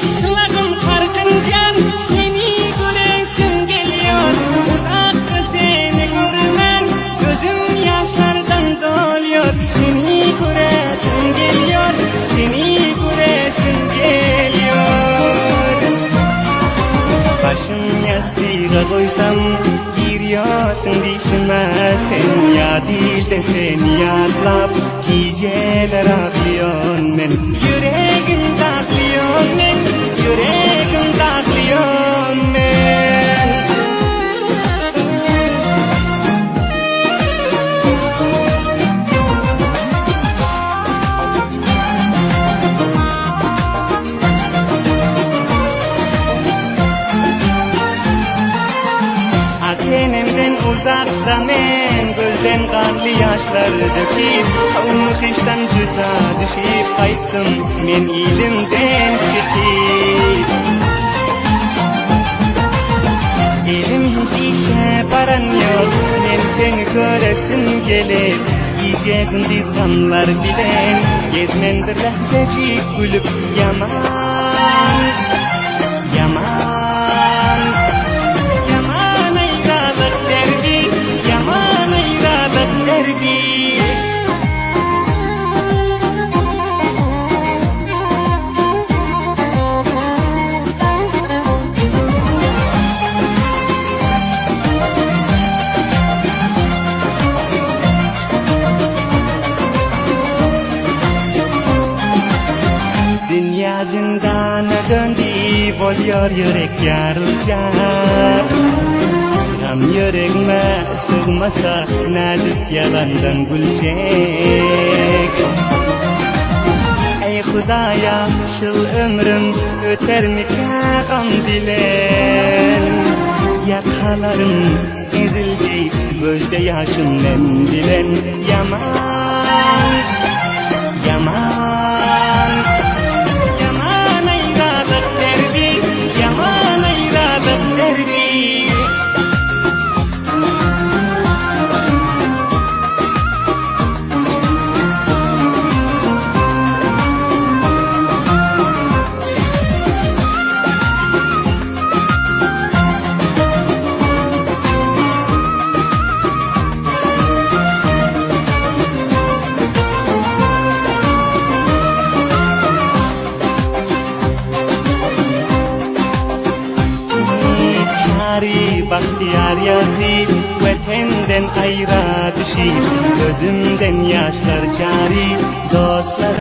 kışlağım harkıncan, seni göresim geliyor. Uzakta seni görmem, gözüm yaşlardan doluyor. Seni göresim geliyor, seni göresim geliyor. Başım yastığa koysam giriyorsun dişime. Sen ya değil de seni yadlap geceler ağlıyorsun ben. Yüreğim dağılıyorsun ben, yüreğim dağılıyorsun ben. Atenemden uzakta men, gözden kanlı yaşlar döküp, kavun juda düşüp kayttım men ilimden çıkıp. Elim hiç işe paran yok, men seni göresim gelir. Gece gündüz sanlar bilen, gezmen bir lahzacık gülüp yaman, yaman. Dünya zindana döndü, oluyor yürek yarılacak. Tam yüreğime sığmasa nazik yalandan gülecek. Ey Hudaya şıl ömrüm öter mi kağam bilen. Yakalarım ezildi gözde yaşımdan bilen. Yaman, yaman. Bahtiyar yazdı vatenden ayra düşüp, gözümden yaşlar cari dostlar.